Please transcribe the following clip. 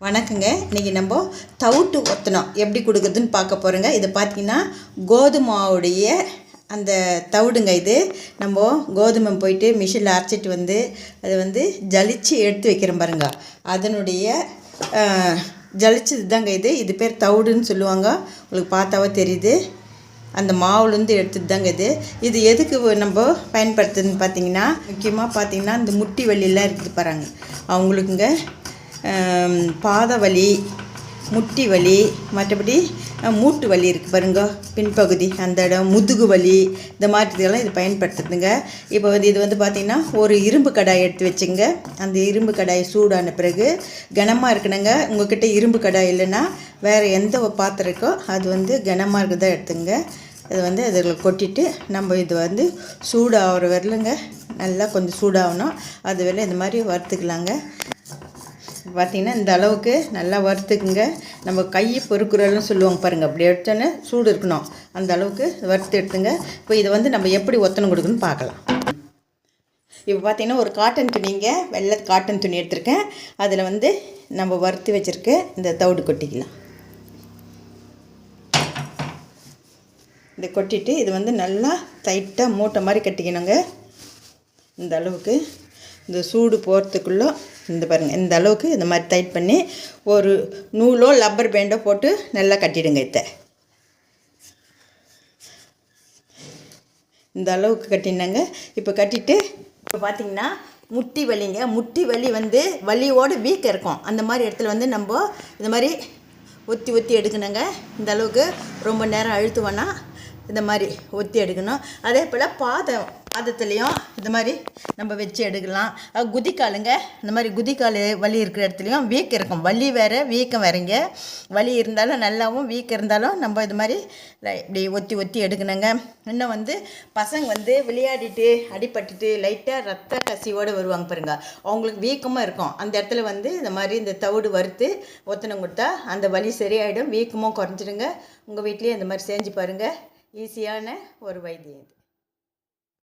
வணக்கங்க. இன்றைக்கி நம்ம தவிட்டு ஒத்தனம் எப்படி கொடுக்குறதுன்னு பார்க்க போகிறோங்க. இது பார்த்திங்கன்னா கோதுமாவுடைய அந்த தவிடுங்க. இது நம்ம கோதுமை போயிட்டு மிஷினில் அரைச்சிட்டு வந்து அதை ஜலிச்சு எடுத்து வைக்கிறோம் பாருங்க. அதனுடைய ஜலிச்சது தாங்க இது பேர் தவிடுன்னு சொல்லுவாங்க. உங்களுக்கு பார்த்தாவே தெரியுது. அந்த மாவுலேருந்து எடுத்துட்டு தாங்க இது எதுக்கு நம்ம பயன்படுத்துதுன்னு பார்த்தீங்கன்னா, முக்கியமாக பார்த்தீங்கன்னா இந்த முட்டி வலியெல்லாம் இருக்குது பாருங்க, அவங்களுக்குங்க பாத வலி, முட்டி வலி, மற்றபடி மூட்டு வலி இருக்குது பாருங்க, பின்பகுதி அந்த இடம், முதுகு வலி, இந்த மாதிரி இதெல்லாம் இது பயன்படுத்துதுங்க. இப்போ இது பார்த்திங்கன்னா ஒரு இரும்பு கடாய் எடுத்து வச்சுங்க. அந்த இரும்பு கடாய் சூடான பிறகு கனமாக இருக்கணுங்க. உங்கள்கிட்ட இரும்பு கடாய் இல்லைன்னா வேறு எந்த பாத்திரம் இருக்கோ அது கனமாக இருக்கிறதா எடுத்துங்க. அது அதில் கொட்டிட்டு நம்ம இது சூடாகிற வரலுங்க, நல்லா கொஞ்சம் சூடாகணும். அது வரல இந்த மாதிரி வறுத்துக்கலாங்க. பார்த்திங்கன்னா இந்த அளவுக்கு நல்லா வறுத்துக்குங்க. நம்ம கை பொறுக்குறல்னு சொல்லுவாங்க பாருங்கள், அப்படி எடுத்தோன்னே சூடு இருக்கணும், அந்த அளவுக்கு வறுத்து எடுத்துங்க. இப்போ இதை நம்ம எப்படி ஒத்தனம் கொடுக்குன்னு பார்க்கலாம். இப்போ பார்த்திங்கன்னா ஒரு காட்டன் துணிங்க, வெள்ளை காட்டன் துணி எடுத்திருக்கேன். அதில் நம்ம வறுத்து வச்சுருக்க இந்த தவிடு கொட்டிக்கலாம். இதை கொட்டிட்டு இது நல்லா டைட்டாக மூட்டை மாதிரி கட்டிக்கணுங்க. இந்த அளவுக்கு இந்த சூடு போகிறதுக்குள்ளே இந்த பாருங்கள், இந்த அளவுக்கு இந்த மாதிரி டைட் பண்ணி ஒரு நூலோ லப்பர் பேண்டோ போட்டு நல்லா கட்டிடுங்க. இந்த அளவுக்கு கட்டினாங்க. இப்போ கட்டிட்டு இப்போ பார்த்திங்கன்னா முட்டி வலிங்க, முட்டி வலி வலியோடு வீக்கம் இருக்கும். அந்த மாதிரி இடத்துல நம்ம இந்த மாதிரி ஒத்தி எடுக்கணுங்க. இந்த அளவுக்கு ரொம்ப நேரம் அழுத்துவோன்னா இந்த மாதிரி ஒத்தி எடுக்கணும். அதே போல் பாதத்துலேயும் இந்த மாதிரி நம்ம வச்சு எடுக்கலாம். குதிக்காலுங்க, இந்த மாதிரி குதிக்கால் வலி இருக்கிற இடத்துலையும் வீக்கம் இருக்கும். வலி வேறு வீக்கம் வேறுங்க. வலி இருந்தாலும் நல்லாவும், வீக்கம் இருந்தாலும் நம்ம இது மாதிரி இப்படி ஒத்தி எடுக்கணுங்க. இன்னும் பசங்க விளையாடிட்டு அடிபட்டுட்டு லைட்டாக ரத்த கசிவோடு வருவாங்க பாருங்க, அவங்களுக்கு வீக்கமாக இருக்கும். அந்த இடத்துல இந்த மாதிரி இந்த தவிடு வறுத்து ஒத்தனம் கொடுத்தா அந்த வலி சரியாயிடும், வீக்கமும் குறைஞ்சிடுங்க. உங்கள் வீட்லேயே இந்த மாதிரி செஞ்சு பாருங்கள். ஈஸியான ஒரு வைத்தியம் இது.